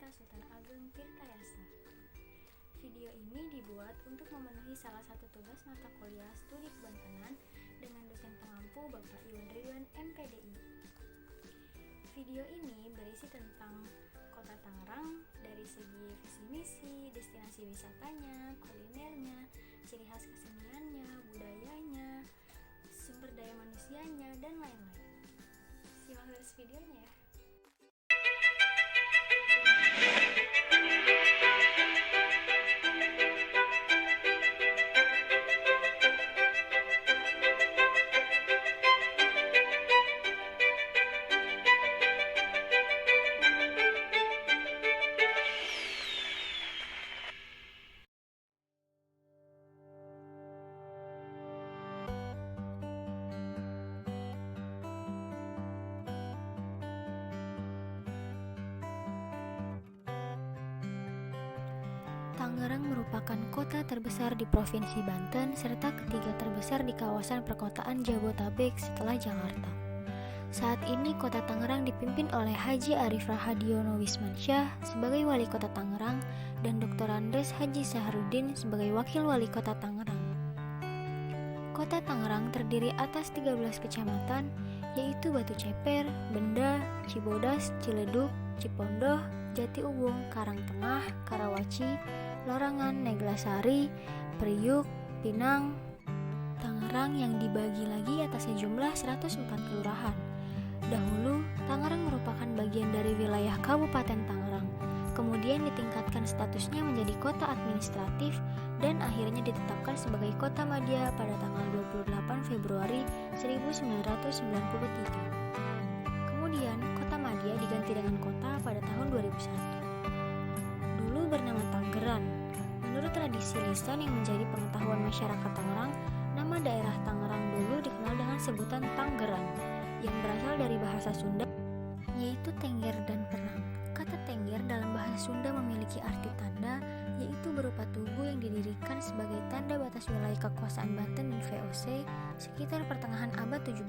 Universitas Sultan Ageng Tirtayasa. Video ini dibuat untuk memenuhi salah satu tugas mata kuliah studi kebantenan dengan dosen pengampu Bapak Iwan Ridwan MPDI. Video ini berisi tentang Kota Tangerang dari segi visi misi, destinasi wisatanya, kulinernya, ciri khas keseniannya, budayanya, sumber daya manusianya, dan lain-lain. Simak terus videonya ya. Tangerang merupakan kota terbesar di Provinsi Banten serta ketiga terbesar di kawasan perkotaan Jabotabek setelah Jakarta. Saat ini Kota Tangerang dipimpin oleh Haji Arif Rahadiono Wismansyah sebagai Wali Kota Tangerang dan Dr. Andes Haji Saharudin sebagai Wakil Wali Kota Tangerang. Kota Tangerang terdiri atas 13 kecamatan, yaitu Batu Ceper, Benda, Cibodas, Ciledug, Cipondoh, Jatiuwung, Karangtengah, Karawaci, Lorangan, Neglasari, Priuk, Pinang, Tangerang yang dibagi lagi atas sejumlah 104 kelurahan. Dahulu, Tangerang merupakan bagian dari wilayah Kabupaten Tangerang, kemudian ditingkatkan statusnya menjadi kota administratif dan akhirnya ditetapkan sebagai kota madya pada tanggal 28 Februari 1993. Kemudian, kota madya diganti dengan kota pada tahun 2001. Dulu bernama Tanggeran. Menurut tradisi lisan yang menjadi pengetahuan masyarakat Tangerang, nama daerah Tangerang dulu dikenal dengan sebutan Tanggeran, yang berasal dari bahasa Sunda, yaitu tengger dan perang. Kata tengger dalam bahasa Sunda memiliki arti tanda, yaitu berupa tugu yang didirikan sebagai tanda batas wilayah kekuasaan Banten dan VOC sekitar pertengahan abad 17.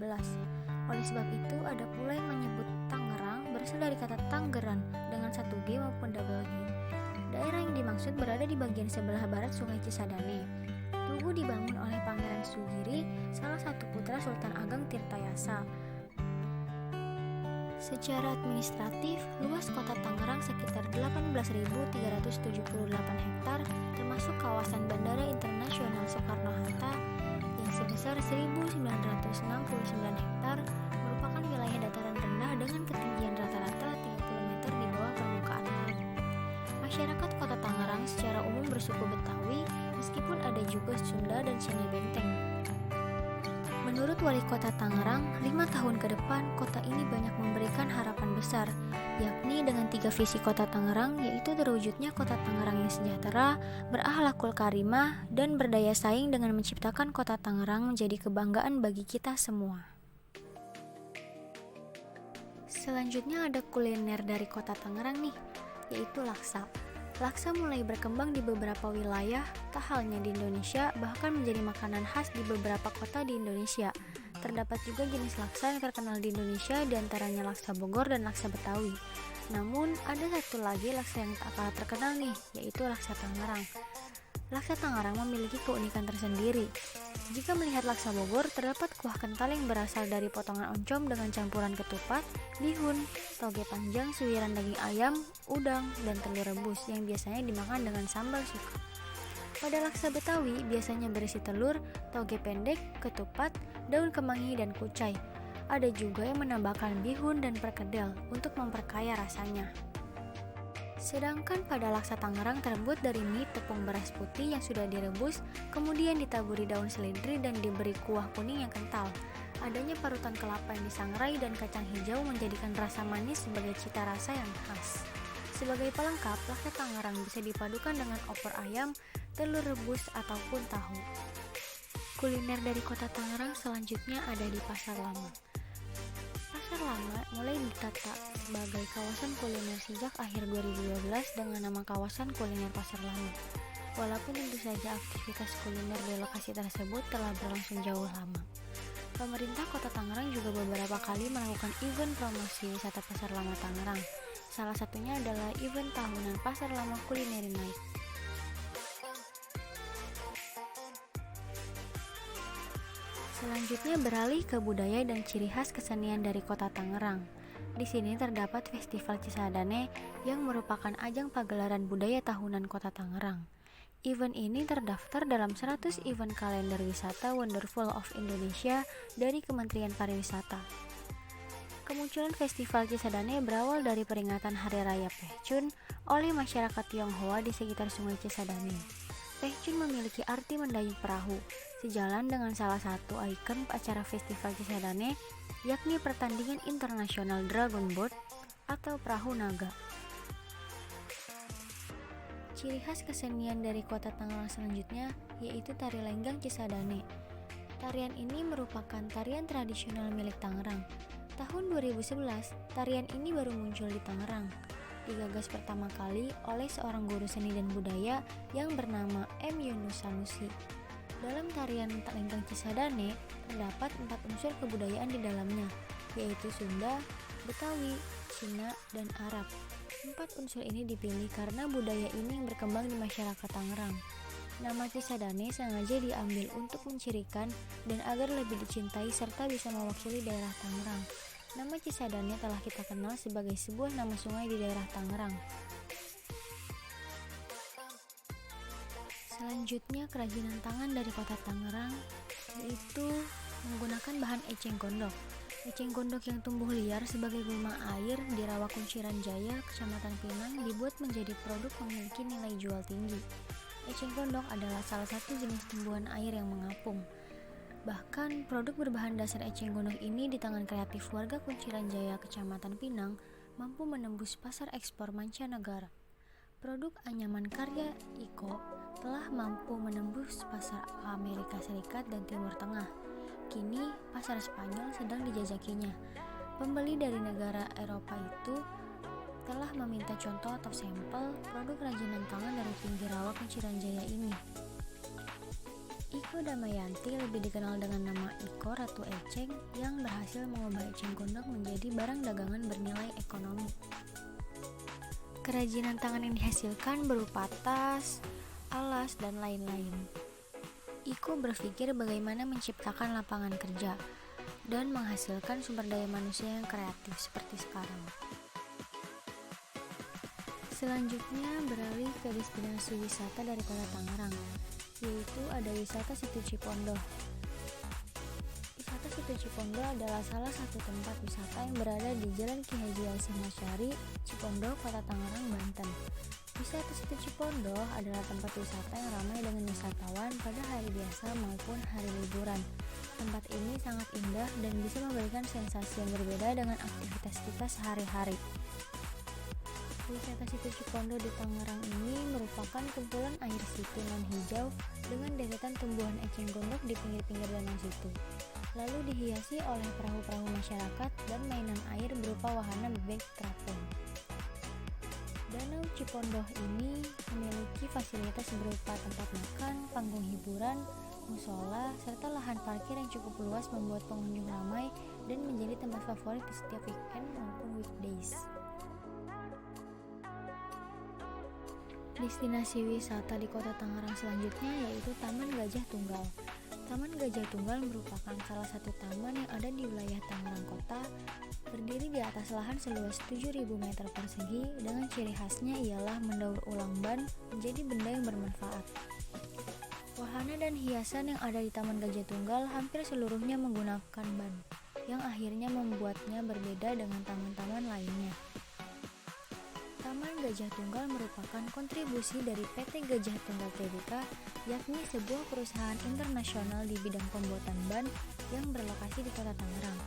Oleh sebab itu, ada pula yang menyebut Tangerang berasal dari kata Tanggeran dengan satu G maupun double G. Daerah yang dimaksud berada di bagian sebelah barat Sungai Cisadane. Tugu dibangun oleh Pangeran Sugiri, salah satu putra Sultan Ageng Tirtayasa. Secara administratif, luas kota Tangerang sekitar 18.378 hektar, termasuk kawasan Bandara Internasional Soekarno-Hatta yang sebesar 1.969 hektar, merupakan wilayah dataran rendah dengan ketinggian rata-rata 30 meter di bawah permukaan laut. Masyarakat kota Tangerang secara umum bersuku Betawi, meskipun ada juga Sunda dan Cina Benteng. Menurut Wali Kota Tangerang, 5 tahun ke depan, kota ini banyak memberikan harapan besar, yakni dengan 3 visi Kota Tangerang, yaitu terwujudnya Kota Tangerang yang sejahtera, berakhlakul karimah, dan berdaya saing dengan menciptakan Kota Tangerang menjadi kebanggaan bagi kita semua. Selanjutnya ada kuliner dari Kota Tangerang nih, yaitu laksa. Laksa mulai berkembang di beberapa wilayah, tak halnya di Indonesia, bahkan menjadi makanan khas di beberapa kota di Indonesia. Terdapat juga jenis laksa yang terkenal di Indonesia, diantaranya laksa Bogor dan laksa Betawi. Namun, ada satu lagi laksa yang tak kalah terkenal nih, yaitu laksa Tangerang. Laksa Tangerang memiliki keunikan tersendiri. Jika melihat laksa Bogor, terdapat kuah kental yang berasal dari potongan oncom dengan campuran ketupat, bihun, toge panjang, suiran daging ayam, udang, dan telur rebus yang biasanya dimakan dengan sambal suka. Pada laksa Betawi biasanya berisi telur, toge pendek, ketupat, daun kemangi, dan kucai. Ada juga yang menambahkan bihun dan perkedel untuk memperkaya rasanya. Sedangkan pada laksa Tangerang terbuat dari mie tepung beras putih yang sudah direbus, kemudian ditaburi daun seledri dan diberi kuah kuning yang kental. Adanya parutan kelapa yang disangrai dan kacang hijau menjadikan rasa manis sebagai cita rasa yang khas. Sebagai pelengkap, laksa Tangerang bisa dipadukan dengan opor ayam, telur rebus, ataupun tahu. Kuliner dari Kota Tangerang selanjutnya ada di Pasar Lama. Pasar Lama mulai ditata sebagai kawasan kuliner sejak akhir 2012 dengan nama kawasan kuliner Pasar Lama. Walaupun tentu saja aktivitas kuliner di lokasi tersebut telah berlangsung jauh lama. Pemerintah Kota Tangerang juga beberapa kali melakukan event promosi wisata Pasar Lama Tangerang. Salah satunya adalah event tahunan Pasar Lama Culinary Night. Selanjutnya beralih ke budaya dan ciri khas kesenian dari Kota Tangerang. Di sini terdapat Festival Cisadane yang merupakan ajang pagelaran budaya tahunan Kota Tangerang. Event ini terdaftar dalam 100 event kalender wisata Wonderful of Indonesia dari Kementerian Pariwisata. Kemunculan Festival Cisadane berawal dari peringatan Hari Raya Pehcun oleh masyarakat Tionghoa di sekitar Sungai Cisadane. Pehcun memiliki arti mendayung perahu, sejalan dengan salah satu ikon acara Festival Cisadane, yakni pertandingan internasional Dragon Boat atau perahu naga. Ciri khas kesenian dari Kota Tangerang selanjutnya yaitu tari lenggang Cisadane. Tarian ini merupakan tarian tradisional milik Tangerang. Tahun 2011, tarian ini baru muncul di Tangerang. Digagas pertama kali oleh seorang guru seni dan budaya yang bernama M. Yunus Sanusi. Dalam tarian lenggang Cisadane, terdapat 4 unsur kebudayaan di dalamnya, yaitu Sunda, Betawi, Cina, dan Arab. 4 unsur ini dipilih karena budaya ini yang berkembang di masyarakat Tangerang. Nama Cisadane sengaja diambil untuk mencirikan dan agar lebih dicintai serta bisa mewakili daerah Tangerang. Nama Cisadane telah kita kenal sebagai sebuah nama sungai di daerah Tangerang. Selanjutnya kerajinan tangan dari Kota Tangerang yaitu menggunakan bahan eceng gondok. Eceng gondok yang tumbuh liar sebagai gulma air di Rawa Kunciran Jaya, Kecamatan Pinang dibuat menjadi produk memiliki nilai jual tinggi. Eceng gondok adalah salah satu jenis tumbuhan air yang mengapung. Bahkan produk berbahan dasar eceng gondok ini di tangan kreatif warga Kunciran Jaya, Kecamatan Pinang mampu menembus pasar ekspor mancanegara. Produk anyaman karya Iko telah mampu menembus pasar Amerika Serikat dan Timur Tengah. Kini pasar Spanyol sedang dijajakinya. Pembeli dari negara Eropa itu telah meminta contoh atau sampel produk kerajinan tangan dari pinggir rawa Kunciran Jaya ini. Iko Damayanti lebih dikenal dengan nama Iko Ratu Eceng yang berhasil mengubah eceng gondok menjadi barang dagangan bernilai ekonomi. Kerajinan tangan yang dihasilkan berupa tas, alas, dan lain-lain. Iko berpikir bagaimana menciptakan lapangan kerja dan menghasilkan sumber daya manusia yang kreatif seperti sekarang. Selanjutnya beralih ke destinasi wisata dari Kota Tangerang, yaitu ada wisata Situ Cipondoh. Wisata Situ Cipondoh adalah salah satu tempat wisata yang berada di Jalan Ki Haji Hasyim Asyari, Cipondoh, Kota Tangerang, Banten. Wisata Situ Cipondoh adalah tempat wisata yang ramai dengan wisatawan pada hari biasa maupun hari liburan. Tempat ini sangat indah dan bisa memberikan sensasi yang berbeda dengan aktivitas kita sehari-hari. Wisata Situ Cipondoh di Tangerang ini merupakan kumpulan air situ non hijau dengan deretan tumbuhan eceng gondok di pinggir-pinggir danau situ. Lalu dihiasi oleh perahu-perahu masyarakat dan mainan air berupa wahana bebek terapung. Danau Cipondoh ini memiliki fasilitas berupa tempat makan, panggung hiburan, musola, serta lahan parkir yang cukup luas membuat pengunjung ramai dan menjadi tempat favorit di setiap weekend maupun weekdays. Destinasi wisata di Kota Tangerang selanjutnya yaitu Taman Gajah Tunggal. Taman Gajah Tunggal merupakan salah satu taman yang ada di wilayah Tangerang Kota, berdiri di atas lahan seluas 7.000 meter persegi dengan ciri khasnya ialah mendaur ulang ban menjadi benda yang bermanfaat. Wahana dan hiasan yang ada di Taman Gajah Tunggal hampir seluruhnya menggunakan ban, yang akhirnya membuatnya berbeda dengan taman-taman lainnya. Taman Gajah Tunggal merupakan kontribusi dari PT Gajah Tunggal Tbk, yakni sebuah perusahaan internasional di bidang pembuatan ban yang berlokasi di Kota Tangerang.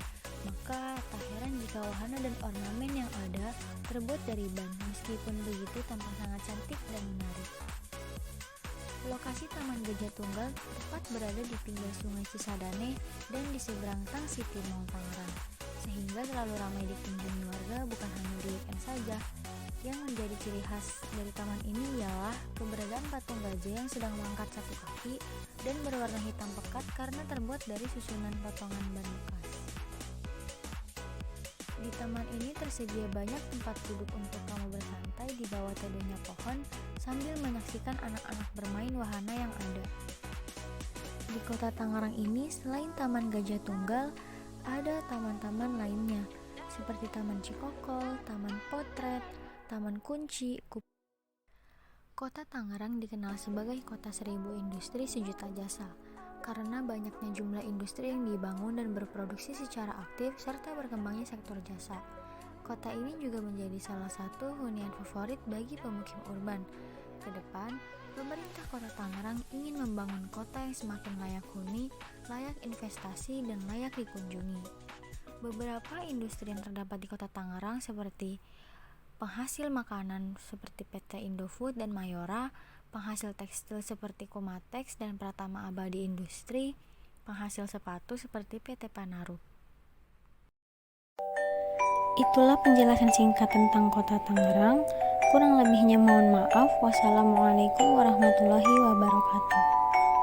Maka tak heran jika wahana dan ornamen yang ada terbuat dari ban, meskipun begitu tampak sangat cantik dan menarik. Lokasi Taman Gajah Tunggal tepat berada di pinggir Sungai Cisadane dan di seberang Tang City Mall Tangerang, sehingga selalu ramai dikunjungi warga bukan hanya di weekend saja. Yang menjadi ciri khas dari taman ini ialah keberadaan patung gajah yang sedang mengangkat satu kaki dan berwarna hitam pekat karena terbuat dari susunan potongan ban bekas. Di Di taman ini tersedia banyak tempat duduk untuk kamu bersantai di bawah tedenya pohon sambil menyaksikan anak-anak bermain wahana yang ada. Di kota Tangerang ini, selain Taman Gajah Tunggal, ada taman-taman lainnya seperti Taman Cikokol, Taman Potret, Taman Kunci. Kota Tangerang dikenal sebagai kota 1000 industri sejuta jasa karena banyaknya jumlah industri yang dibangun dan berproduksi secara aktif serta berkembangnya sektor jasa. Kota ini juga menjadi salah satu hunian favorit bagi pemukim urban. Ke depan, pemerintah Kota Tangerang ingin membangun kota yang semakin layak huni, layak investasi, dan layak dikunjungi. Beberapa industri yang terdapat di Kota Tangerang seperti penghasil makanan seperti PT Indofood dan Mayora, penghasil tekstil seperti Komatex dan Pratama Abadi Industri, penghasil sepatu seperti PT Panarup. Itulah penjelasan singkat tentang Kota Tangerang. Kurang lebihnya mohon maaf. Wassalamualaikum warahmatullahi wabarakatuh.